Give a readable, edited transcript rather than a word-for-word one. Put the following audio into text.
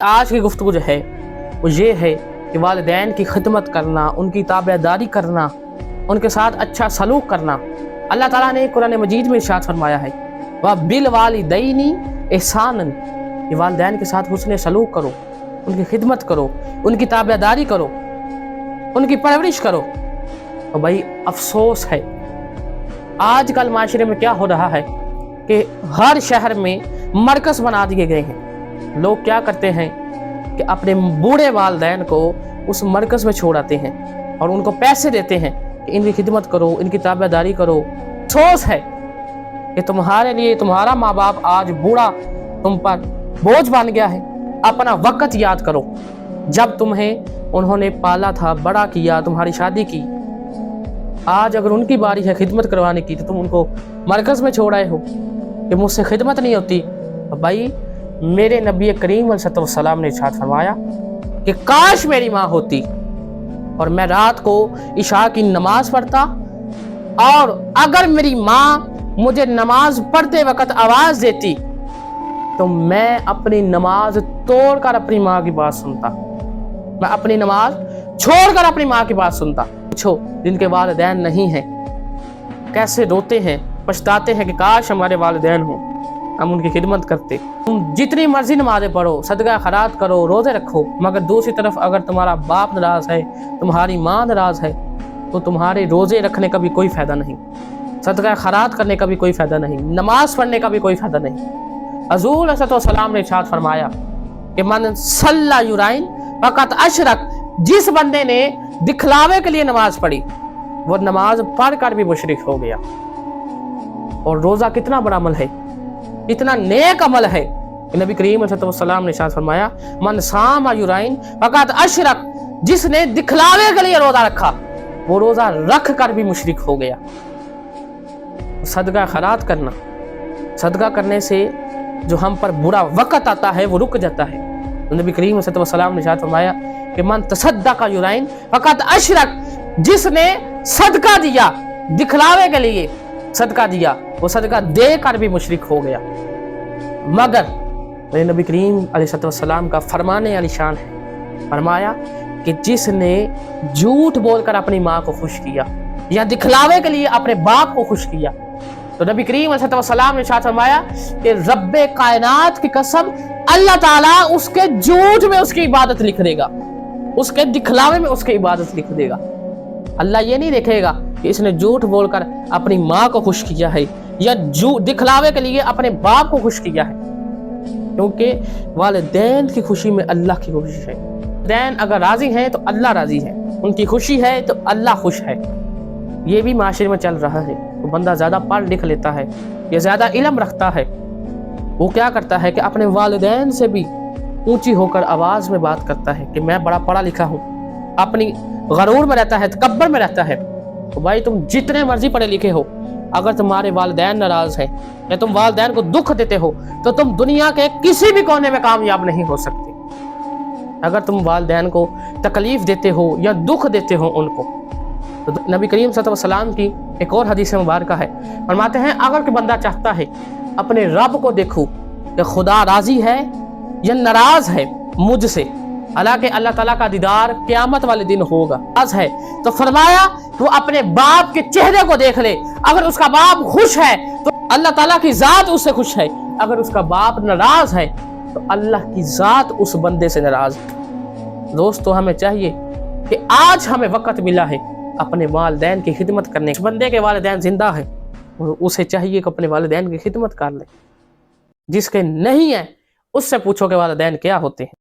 आज की गुफ्तगू जो है वो ये है कि वालिदैन की खिदमत करना, उनकी ताबेदारी करना, उनके साथ अच्छा सलूक करना। अल्लाह ताला ने कुरान मजीद में इरशाद फरमाया है व बिल वालिदैनी एहसानन, कि वालिदैन के साथ हुस्न सलूक करो, उनकी खिदमत करो, उनकी ताबेदारी करो, उनकी परवरिश करो। तो भाई अफसोस है आजकल माशरे में क्या हो रहा है कि हर शहर में मरकज़ बना दिए गए हैं। लोग क्या करते हैं कि अपने बूढ़े वालिदैन को उस मरकज़ में छोड़ आते हैं और उनको पैसे देते हैं कि इनकी खिदमत करो, इनकी ताबेदारी करो। अफसोस है कि तुम्हारे लिए तुम्हारा माँ बाप आज बूढ़ा तुम पर बोझ बन गया है। अपना वक़्त याद करो जब तुम्हें उन्होंने पाला था, बड़ा किया, तुम्हारी शादी की। आज अगर उनकी बारी है खिदमत करवाने की तो तुम उनको मरकज़ में छोड़ आए हो कि मुझसे खिदमत नहीं होती। भाई मेरे नबी करीम सल्लल्लाहु ने इरशाद फरमाया कि काश मेरी माँ होती और मैं रात को इशा की नमाज पढ़ता, और अगर मेरी माँ मुझे नमाज पढ़ते वक्त आवाज़ देती तो मैं अपनी नमाज तोड़कर अपनी माँ की बात सुनता, मैं अपनी नमाज छोड़कर अपनी माँ की बात सुनता। पूछो जिनके वालिदैन नहीं हैं कैसे रोते हैं, पछताते हैं कि काश हमारे वालिदैन हों, हम उनकी खिदमत करते। तुम जितनी मर्जी नमाज़ें पढ़ो, सदका खैरात करो, रोज़े रखो, मगर दूसरी तरफ अगर तुम्हारा बाप नाराज़ है, तुम्हारी माँ नाराज़ है, तो तुम्हारे रोज़े रखने का भी कोई फ़ायदा नहीं, सदका खैरात करने का भी कोई फ़ायदा नहीं, नमाज़ पढ़ने का भी कोई फ़ायदा नहीं। हुज़ूर सल्लल्लाहु ने इरशाद फरमाया कि मन सल्ला युराइन फ़क़त अशरक, जिस बंदे ने दिखलावे के लिए नमाज पढ़ी वो नमाज पढ़ कर भी मुशरिक हो गया। और रोज़ा कितना बड़ा अमल है, इतना नेक अमल है कि नबी करीम सल्लल्लाहु अलैहि वसल्लम ने इरशाद फरमाया मन सामा युराइन फ़क़त अशरक, जिसने दिखलावे के लिए रोज़ा रखा वो रोज़ा रख कर भी मुशरिक हो गया। सदका खैरात करना, सदका करने से जो हम पर बुरा वक़्त आता है वो रुक जाता है। तो नबी करीम सल्लल्लाहु अलैहि वसल्लम ने इरशाद फरमाया कि मन तसद्दक़ युराइन फ़क़त अशरक, जिसने सदका दिया दिखलावे के लिए सदका दिया वो सदका दे कर भी मुशरिक हो गया। मगर मेरे नबी करीम अलैहि वसल्लम का फरमाने वाली शान है, फरमाया कि जिसने झूठ बोलकर अपनी माँ को खुश किया या दिखलावे के लिए अपने बाप को खुश किया, तो नबी करीम अलैहि वसल्लम ने इरशाद फरमाया कि रब्बे कायनात की कसम अल्लाह ताला उसके झूठ में उसकी इबादत लिख देगा, उसके दिखलावे में उसकी इबादत लिख देगा। अल्लाह ये नहीं देखेगा कि इसने झूठ बोलकर अपनी माँ को खुश किया है या दिखलावे के लिए अपने बाप को खुश किया है, क्योंकि वालिदैन की खुशी में अल्लाह की खुशी है। वालिदैन अगर राजी हैं तो अल्लाह राजी है, उनकी खुशी है तो अल्लाह खुश है। ये भी माशरे में चल रहा है। तो बंदा ज़्यादा पढ़ लिख लेता है या ज़्यादा इल्म रखता है, वो क्या करता है कि अपने वालिदैन से भी ऊंची होकर आवाज़ में बात करता है कि मैं बड़ा पढ़ा लिखा हूँ, अपनी गरूर में रहता है, तकब्बर में रहता है। तो भाई तुम जितने मर्जी पढ़े लिखे हो, अगर तुम्हारे वालिदैन नाराज़ हैं या तुम वालिदैन को दुख देते हो तो तुम दुनिया के किसी भी कोने में कामयाब नहीं हो सकते। अगर तुम वालिदैन को तकलीफ़ देते हो या दुख देते हो उनको, तो नबी करीम सल्लल्लाहु अलैहि वसल्लम की एक और हदीस मुबारक है, फरमाते हैं अगर कोई बंदा चाहता है अपने रब को देखो कि खुदा राज़ी है या नाराज़ है मुझसे, हालांकि अल्लाह ताला का दीदार क़यामत वाले दिन होगा, आज है, तो फरमाया वो अपने बाप के चेहरे को देख ले। अगर उसका बाप खुश है तो अल्लाह ताला की ज़ात उससे खुश है, अगर उसका बाप नाराज़ है तो अल्लाह की ज़ात उस बंदे से नाराज़ है। दोस्तों हमें चाहिए कि आज हमें वक़्त मिला है अपने वालिदैन की खिदमत करने। बंदे के वालिदैन जिंदा है उसे चाहिए कि अपने वालिदैन की खिदमत कर ले, जिसके नहीं है उससे पूछो कि वालिदैन क्या होते हैं।